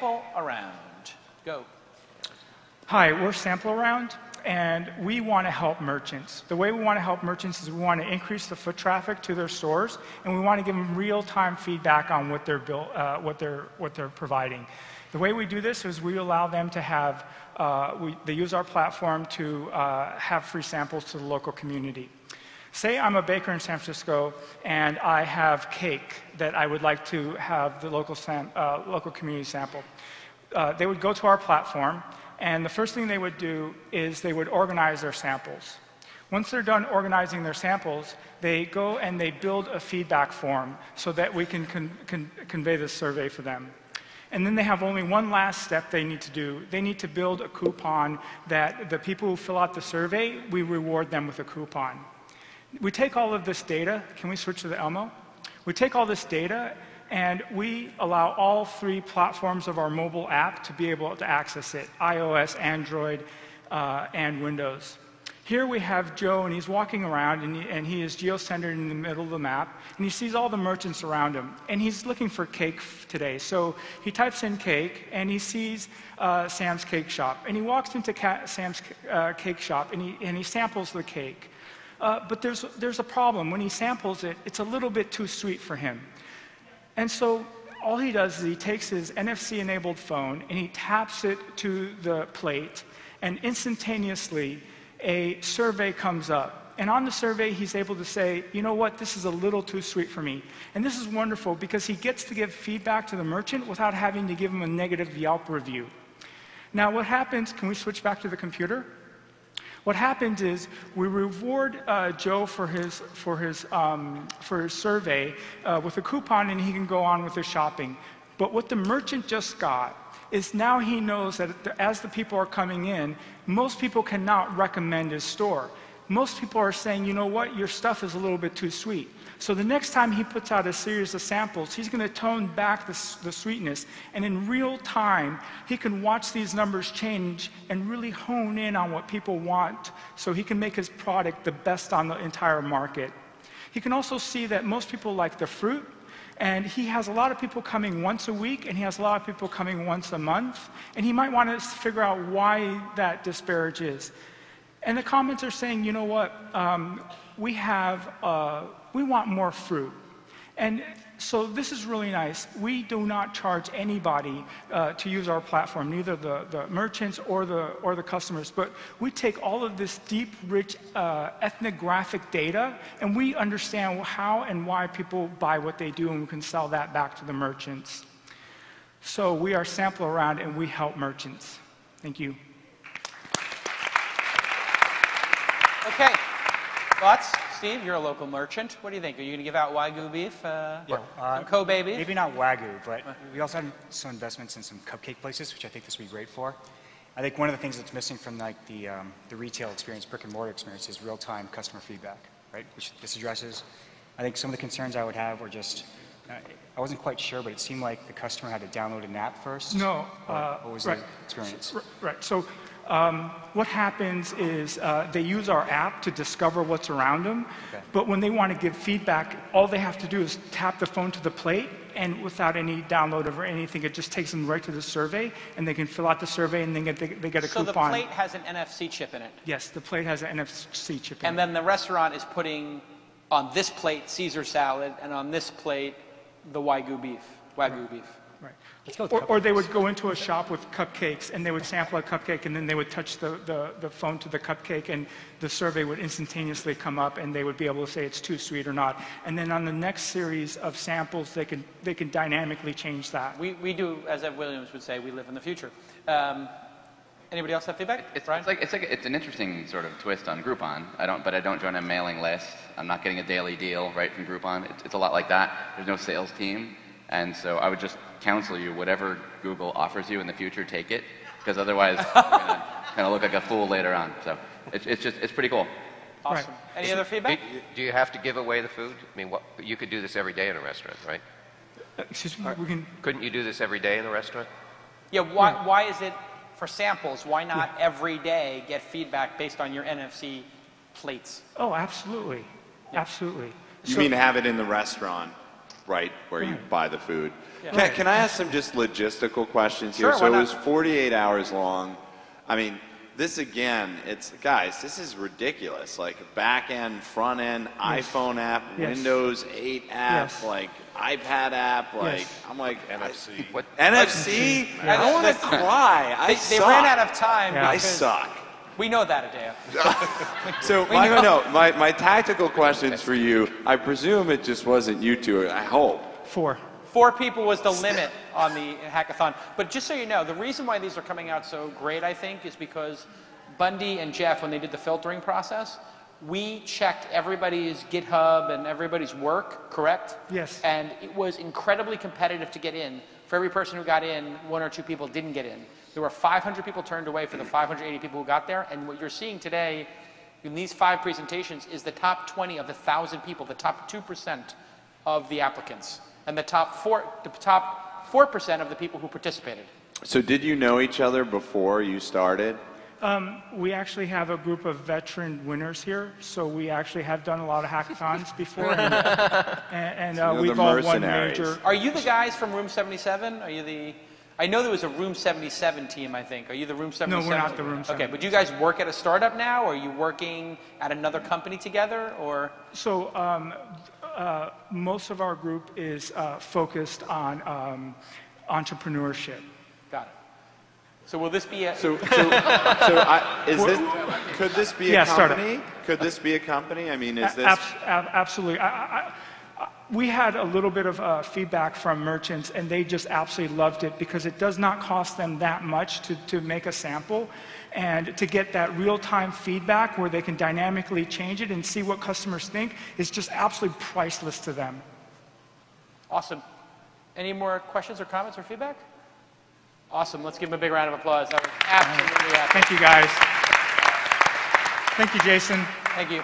Sample Around. Go. Hi, we're Sample Around, and we want to help merchants. The way we want to help merchants is we want to increase the foot traffic to their stores, and we want to give them real-time feedback on what they're providing. The way we do this is we allow them to have, they use our platform to have free samples to the local community. Say I'm a baker in San Francisco, and I have cake that I would like to have the local community sample. They would go to our platform, and the first thing they would do is they would organize their samples. Once they're done organizing their samples, they go and they build a feedback form so that we can convey the survey for them. And then they have only one last step they need to do. They need to build a coupon that the people who fill out the survey, we reward them with a coupon. We take all of this data. Can we switch to the Elmo? We take all this data, and we allow all 3 platforms of our mobile app to be able to access it: iOS, Android, and Windows. Here we have Joe, and he's walking around, and he is geo-centered in the middle of the map, and he sees all the merchants around him, and he's looking for cake today. So he types in cake, and he sees Sam's Cake Shop, and he walks into Sam's Cake Shop, and he samples the cake. But there's a problem. When he samples it, it's a little bit too sweet for him. And so all he does is he takes his NFC-enabled phone, and he taps it to the plate, and instantaneously, a survey comes up. And on the survey, he's able to say, you know what, this is a little too sweet for me. And this is wonderful because he gets to give feedback to the merchant without having to give him a negative Yelp review. Now what happens, can we switch back to the computer? What happens is we reward Joe for his survey with a coupon, and he can go on with his shopping. But what the merchant just got is now he knows that as the people are coming in, most people cannot recommend his store. Most people are saying, you know what, your stuff is a little bit too sweet. So the next time he puts out a series of samples, he's going to tone back the sweetness. And in real time, he can watch these numbers change and really hone in on what people want so he can make his product the best on the entire market. He can also see that most people like the fruit, and he has a lot of people coming once a week, and he has a lot of people coming once a month, and he might want to figure out why that disparage is. And the comments are saying, you know what, we want more fruit. And so this is really nice. We do not charge anybody to use our platform, neither the merchants or the customers. But we take all of this deep, rich ethnographic data, and we understand how and why people buy what they do, and we can sell that back to the merchants. So we are Sample Around, and we help merchants. Thank you. Okay. Thoughts? Steve, you're a local merchant. What do you think? Are you going to give out Wagyu beef? Some Kobe beef? Maybe not Wagyu, but we also have some investments in some cupcake places, which I think this would be great for. I think one of the things that's missing from like the retail experience, brick and mortar experience, is real-time customer feedback, right? Which this addresses. I think some of the concerns I would have were just, I wasn't quite sure, but it seemed like the customer had to download an app first. No. What was right. the experience? Right. So what happens is they use our app to discover what's around them, okay. But when they want to give feedback, all they have to do is tap the phone to the plate, and without any download or anything, it just takes them right to the survey, and they can fill out the survey, and then they get a coupon. So the plate has an NFC chip in it? Yes, the plate has an NFC chip in it. And then the restaurant is putting on this plate Caesar salad, and on this plate the Wagyu beef. Wagyu beef. Right. Or they would go into a shop with cupcakes, and they would sample a cupcake, and then they would touch the phone to the cupcake, and the survey would instantaneously come up, and they would be able to say it's too sweet or not. And then on the next series of samples, they can dynamically change that. We do, as Ev Williams would say, we live in the future. Anybody else have feedback? It's an interesting sort of twist on Groupon. But I don't join a mailing list. I'm not getting a daily deal right from Groupon. It's a lot like that. There's no sales team. And so I would just counsel you, whatever Google offers you in the future, take it, because otherwise you're going to kind of look like a fool later on. So it's pretty cool. Awesome. Right. Any other feedback? Do you have to give away the food? I mean, you could do this every day in a restaurant, right? Excuse me, Couldn't you do this every day in a restaurant? Yeah, why is it for samples? Why not every day get feedback based on your NFC plates? Oh, absolutely. Absolutely. You mean have it in the restaurant? right where you buy the food. Yeah. Can I ask some just logistical questions here? Sure, So why it not? was 48 hours long. I mean, this again, guys, this is ridiculous. Like back end, front end, iPhone app, Yes. Windows 8 app, Yes. like iPad app, like Yes. I'm like NFC. What? NFC. Yeah. I want to cry. I They suck. ran out of time. Yeah. I because suck. We know that, Adeo. So my tactical questions for you. I presume it just wasn't you two. I hope. 4. 4 people was the limit on the hackathon. But just so you know, the reason why these are coming out so great, I think, is because Bundy and Jeff, when they did the filtering process, we checked everybody's GitHub and everybody's work, correct? Yes. And it was incredibly competitive to get in. For every person who got in, 1 or 2 people didn't get in. There were 500 people turned away for the 580 people who got there. And what you're seeing today in these 5 presentations is the top 20 of the 1,000 people, the top 2% of the applicants, and the top 4% of the people who participated. So did you know each other before you started? We actually have a group of veteran winners here, so we actually have done a lot of hackathons before, and So you're we've the all won mercenaries. major. Are you the guys from Room 77? Are you the... I know there was a Room 77 team, I think. Are you the Room 77? No, we're not the Room Okay, but do you guys work at a startup now, or are you working at another company together, or? So most of our group is focused on entrepreneurship. Got it. So will this be a... Could this be a Yeah, startup. company? Could this be a company? I mean, is this? Absolutely. We had a little bit of feedback from merchants, and they just absolutely loved it because it does not cost them that much to make a sample. And to get that real-time feedback where they can dynamically change it and see what customers think is just absolutely priceless to them. Awesome. Any more questions or comments or feedback? Awesome. Let's give them a big round of applause. That was absolutely epic. Thank you, guys. Thank you, Jason. Thank you.